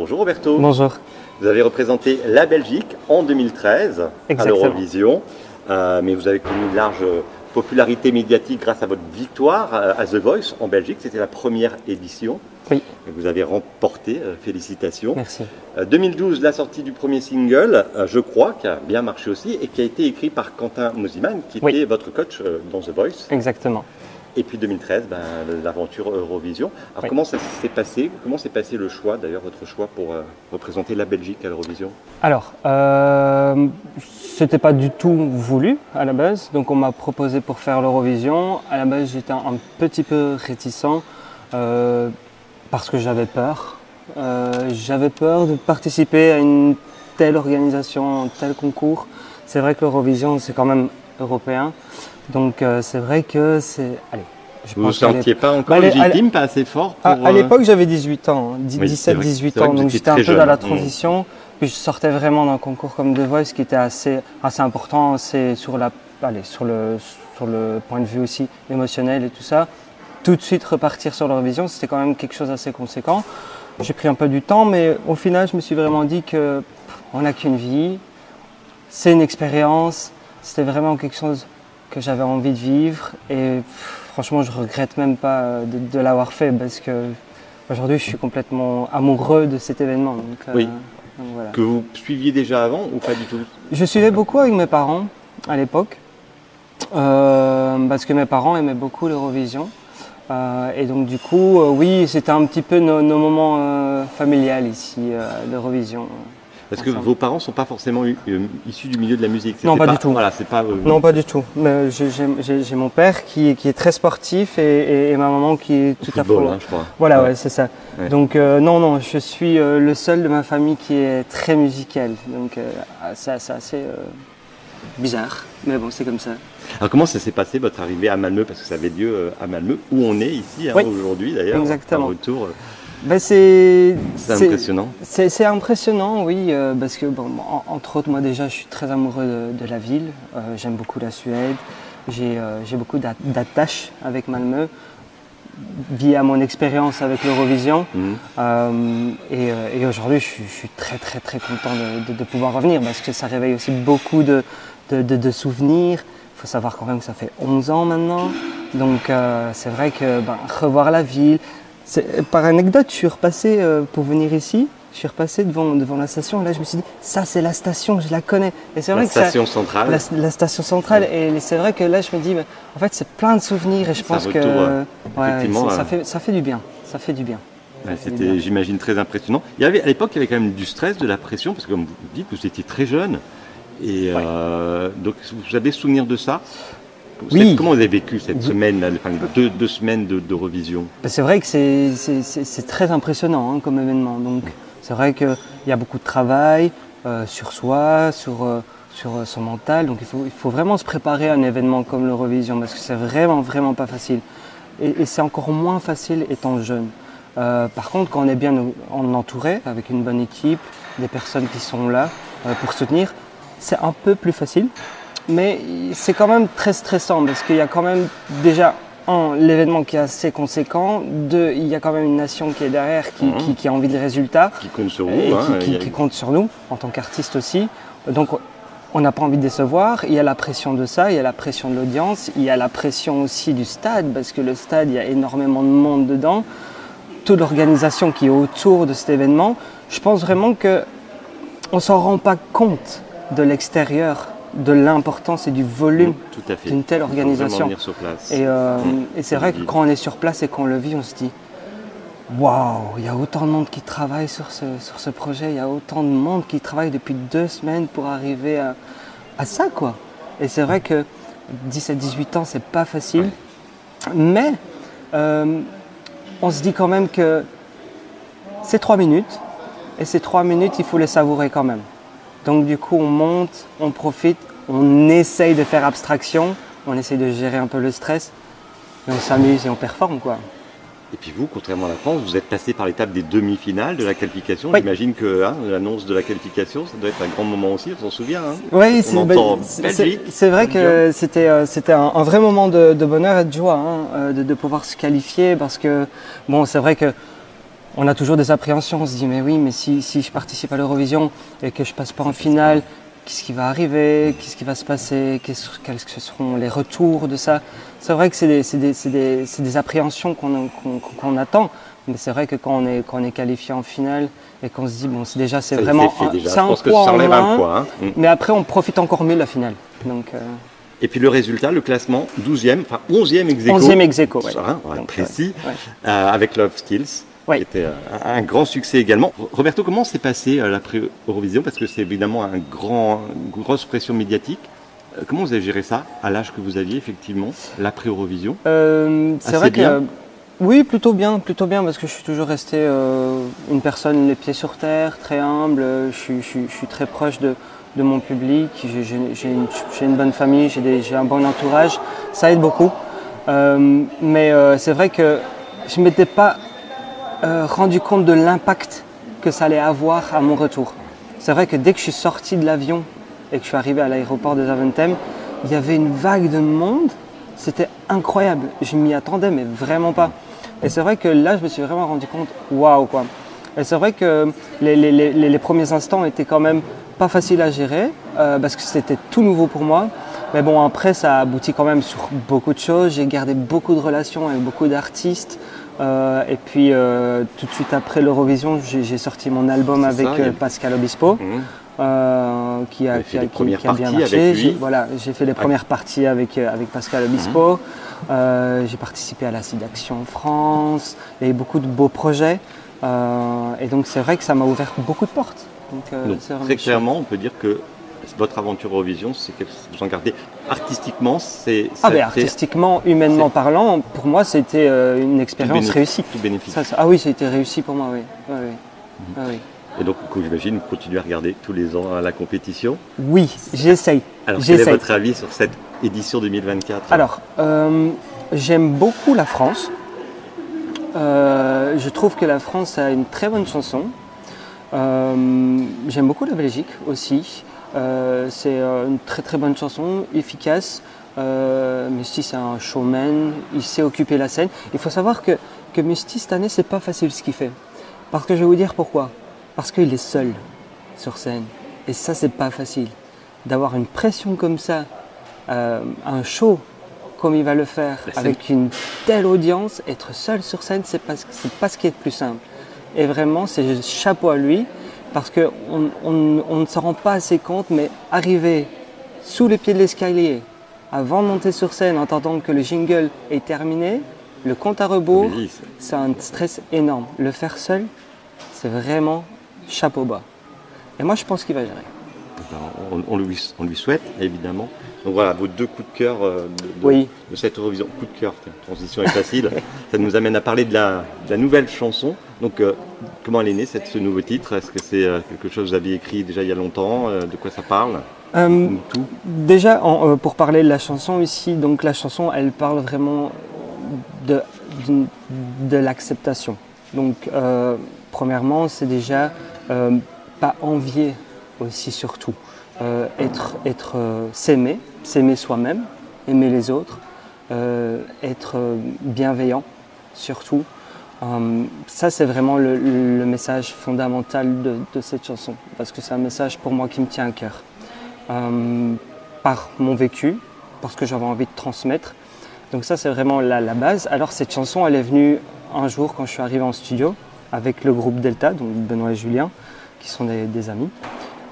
Bonjour Roberto. Bonjour. Vous avez représenté la Belgique en 2013 à l'Eurovision, mais vous avez connu une large popularité médiatique grâce à votre victoire à The Voice en Belgique. C'était la première édition. Oui. Vous avez remporté, félicitations. Merci. 2012, la sortie du premier single, je crois, qui a bien marché aussi et qui a été écrit par Quentin Mosiman, qui était votre coach dans The Voice. Exactement. Et puis 2013, l'aventure Eurovision. Alors comment ça s'est passé? Comment s'est passé le choix, d'ailleurs, votre choix pour représenter la Belgique à l'Eurovision? Alors, c'était pas du tout voulu à la base. Donc on m'a proposé pour faire l'Eurovision. À la base, j'étais un petit peu réticent parce que j'avais peur. J'avais peur de participer à une telle organisation, un tel concours. C'est vrai que l'Eurovision, c'est quand même européen. Donc c'est vrai que c'est... Allez, vous ne vous sentiez pas encore légitime, pas assez fort pour... À l'époque, j'avais 18 ans, 17-18 ans, donc j'étais un peu dans la transition. Puis je sortais vraiment d'un concours comme The Voice qui était assez important, c'est sur le point de vue aussi émotionnel et tout ça. Tout de suite repartir sur l'Eurovision, c'était quand même quelque chose d'assez conséquent. J'ai pris un peu du temps, mais au final, je me suis vraiment dit qu'on n'a qu'une vie, c'est une expérience, c'était vraiment quelque chose que j'avais envie de vivre et franchement je regrette même pas de l'avoir fait parce que aujourd'hui je suis complètement amoureux de cet événement. Donc, oui. Donc voilà. Que vous suiviez déjà avant ou pas du tout? Je suivais beaucoup avec mes parents à l'époque parce que mes parents aimaient beaucoup l'Eurovision et donc du coup oui, c'était un petit peu nos moments familiales ici, l'Eurovision. Parce que vos parents ne sont pas forcément issus du milieu de la musique. Non, pas du tout. Voilà, c'est pas, non, pas du tout. J'ai mon père qui est très sportif et ma maman qui est tout à fait... je crois. Voilà, ouais, c'est ça. Ouais. Donc non, je suis le seul de ma famille qui est très musical. Donc c'est assez bizarre, mais bon, c'est comme ça. Alors comment ça s'est passé votre arrivée à Malmö? Parce que ça avait lieu à Malmö, où on est ici aujourd'hui d'ailleurs. Exactement. Un retour. C'est impressionnant. C'est impressionnant, oui, parce que, bon, entre autres, moi déjà, je suis très amoureux de la ville. J'aime beaucoup la Suède. J'ai beaucoup d'attaches avec Malmö, via mon expérience avec l'Eurovision. Et aujourd'hui, je suis très content de pouvoir revenir, parce que ça réveille aussi beaucoup de souvenirs. Il faut savoir quand même que ça fait 11 ans maintenant. Donc, c'est vrai que revoir la ville... Par anecdote, je suis repassé pour venir ici, je suis repassé devant la station et là je me suis dit, ça c'est la station, je la connais. Et c'est vrai la station centrale. La station centrale. Et c'est vrai que là je me dis, en fait c'est plein de souvenirs et je pense que ça fait du bien. Ça fait du bien. Ouais, c'était, j'imagine, très impressionnant. À l'époque, il y avait quand même du stress, de la pression, parce que comme vous dites, vous étiez très jeune. Et donc vous avez souvenir de ça? Oui. Comment vous avez vécu cette semaine, deux semaines d'Eurovision? C'est vrai que c'est très impressionnant comme événement. Donc c'est vrai qu'il y a beaucoup de travail sur soi, sur son mental. Donc il faut vraiment se préparer à un événement comme l'Eurovision parce que c'est vraiment pas facile. Et c'est encore moins facile étant jeune. Par contre, quand on est bien entouré, avec une bonne équipe, des personnes qui sont là pour soutenir, c'est un peu plus facile. Mais c'est quand même très stressant parce qu'il y a quand même déjà, l'événement qui est assez conséquent, deux, il y a quand même une nation qui est derrière, qui a envie de résultats. Qui compte sur vous. Et qui compte sur nous, en tant qu'artistes aussi. Donc on n'a pas envie de décevoir, il y a la pression de ça, il y a la pression de l'audience, il y a la pression aussi du stade, parce que le stade, il y a énormément de monde dedans. Toute l'organisation qui est autour de cet événement, je pense vraiment qu'on ne s'en rend pas compte de l'extérieur, de l'importance et du volume d'une telle organisation. Venir sur place. Et c'est vrai que quand on est sur place et qu'on le vit, on se dit waouh, il y a autant de monde qui travaille sur ce projet, il y a autant de monde qui travaille depuis 2 semaines pour arriver à ça, quoi. Et c'est vrai que 17-18 ans, c'est pas facile, mais on se dit quand même que c'est 3 minutes, et ces 3 minutes, il faut les savourer quand même. Donc du coup, on monte, on profite, on essaye de faire abstraction, on essaye de gérer un peu le stress, et on s'amuse et on performe, quoi. Et puis vous, contrairement à la France, vous êtes passé par l'étape des demi-finales de la qualification. Oui. J'imagine que l'annonce de la qualification, ça doit être un grand moment aussi, on s'en souvient. Oui, c'est vrai que c'était un vrai moment de bonheur et de joie de pouvoir se qualifier parce que, bon, c'est vrai que on a toujours des appréhensions. On se dit, mais oui, mais si je participe à l'Eurovision et que je passe pas en finale, qu'est-ce qui va arriver? Qu'est-ce qui va se passer? Quels seront les retours de ça? C'est vrai que c'est des appréhensions qu'on attend. Mais c'est vrai que quand on est qualifié en finale et qu'on se dit, bon, c'est vraiment c'est un poids en moins, mais après on profite encore mieux de la finale. Donc, Et puis le résultat, le classement, 12e, enfin 11e ex aequo. 11e ex aequo, ouais. Donc, précis, avec Love Skills, qui était un grand succès également. Roberto, comment s'est passé l'après-Eurovision? Parce que c'est évidemment une grosse pression médiatique. Comment vous avez géré ça à l'âge que vous aviez, effectivement, l'après-Eurovision? C'est vrai que... Oui, plutôt bien, parce que je suis toujours resté une personne les pieds sur terre, très humble. Je suis très proche de mon public. J'ai une bonne famille, j'ai un bon entourage. Ça aide beaucoup. Mais c'est vrai que je ne m'étais pas rendu compte de l'impact que ça allait avoir à mon retour. C'est vrai que dès que je suis sorti de l'avion et que je suis arrivé à l'aéroport de Zaventem, il y avait une vague de monde. C'était incroyable. Je m'y attendais, mais vraiment pas. Et c'est vrai que là, je me suis vraiment rendu compte, waouh quoi. Et c'est vrai que les premiers instants étaient quand même pas faciles à gérer parce que c'était tout nouveau pour moi. Mais bon, après, ça a abouti quand même sur beaucoup de choses. J'ai gardé beaucoup de relations avec beaucoup d'artistes. Et puis, tout de suite après l'Eurovision, j'ai sorti mon album avec Pascal Obispo. Qui a bien marché. J'ai fait les premières parties avec Pascal Obispo. J'ai participé à la SIDAction en France. Il y a eu beaucoup de beaux projets. Et donc c'est vrai que ça m'a ouvert beaucoup de portes. Donc très clairement, on peut dire que votre aventure Eurovision, c'est que vous en gardez artistiquement. Artistiquement, humainement parlant, pour moi, c'était une expérience réussie. Tout bénéfice. Oui, ça a été réussi pour moi, oui. Oui. Et donc, j'imagine, vous continuez à regarder tous les ans la compétition? Oui, j'essaye. Alors, quel est votre avis sur cette édition 2024? Alors, j'aime beaucoup la France. Je trouve que la France a une très bonne chanson. J'aime beaucoup la Belgique aussi. C'est une très très bonne chanson, efficace. Musty, c'est un showman, il sait occuper la scène. Il faut savoir que Musty, cette année, c'est pas facile ce qu'il fait. Parce que je vais vous dire pourquoi. Parce qu'il est seul sur scène. Et ça, c'est pas facile. D'avoir une pression comme ça, un show comme il va le faire, avec une telle audience, être seul sur scène, c'est pas ce qui est le plus simple. Et vraiment, c'est chapeau à lui, parce qu'on ne s'en rend pas assez compte, mais arriver sous les pieds de l'escalier, avant de monter sur scène, en attendant que le jingle est terminé, le compte à rebours, c'est un stress énorme. Le faire seul, c'est vraiment chapeau bas. Et moi, je pense qu'il va gérer. On lui souhaite, évidemment. Donc voilà, vos deux coups de cœur de cette Eurovision. Coup de cœur, transition est facile. Ça nous amène à parler de la nouvelle chanson. Donc, comment elle est née, ce nouveau titre? Est-ce que c'est quelque chose que vous aviez écrit déjà il y a longtemps? De quoi ça parle? Déjà, pour parler de la chanson ici, donc la chanson, elle parle vraiment de l'acceptation. Donc, premièrement, c'est déjà pas envier aussi surtout. S'aimer soi-même, aimer les autres, être bienveillant surtout. Ça, c'est vraiment le message fondamental de cette chanson, parce que c'est un message pour moi qui me tient à cœur. Par mon vécu, parce que j'avais envie de transmettre. Donc ça, c'est vraiment la base. Alors cette chanson, elle est venue un jour quand je suis arrivé en studio avec le groupe Delta, donc Benoît et Julien, qui sont des amis.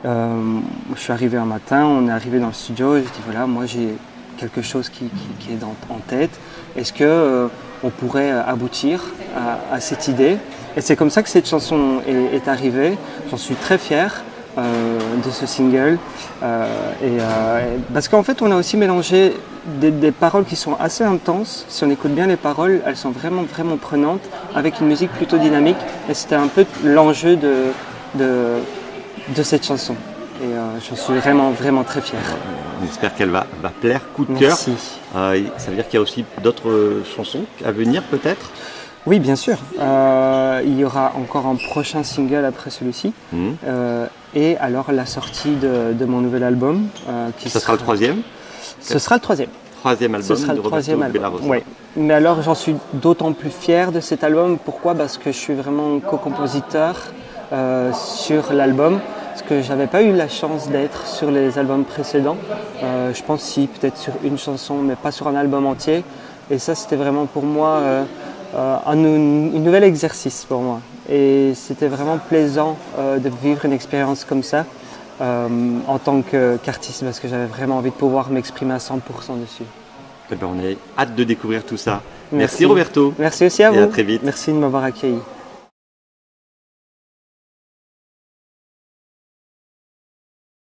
Je suis arrivé un matin, on est arrivé dans le studio et je dis voilà, moi j'ai quelque chose qui est en tête. Est-ce que on pourrait aboutir à cette idée? Et c'est comme ça que cette chanson est arrivée. J'en suis très fier de ce single. Parce qu'en fait, on a aussi mélangé des paroles qui sont assez intenses. Si on écoute bien les paroles, elles sont vraiment, vraiment prenantes, avec une musique plutôt dynamique. Et c'était un peu l'enjeu de cette chanson. Et j'en suis vraiment, vraiment très fier. J'espère qu'elle va plaire. Coup de cœur. Merci. Ça veut dire qu'il y a aussi d'autres chansons à venir peut-être? Oui, bien sûr. Il y aura encore un prochain single après celui-ci. Et alors la sortie de mon nouvel album. Ça sera le troisième? Ce sera le troisième. troisième album Ce sera de le Roberto troisième album. Bellarosa. Oui. Mais alors j'en suis d'autant plus fier de cet album. Pourquoi? Parce que je suis vraiment co-compositeur sur l'album. Parce que j'avais pas eu la chance d'être sur les albums précédents. Je pense si, peut-être sur une chanson, mais pas sur un album entier. Et ça, c'était vraiment pour moi un nouvel exercice pour moi. Et c'était vraiment plaisant de vivre une expérience comme ça en tant qu'artiste, parce que j'avais vraiment envie de pouvoir m'exprimer à 100% dessus. Eh ben, on a hâte de découvrir tout ça. Merci Roberto. Merci aussi à vous. Et à très vite. Merci de m'avoir accueilli.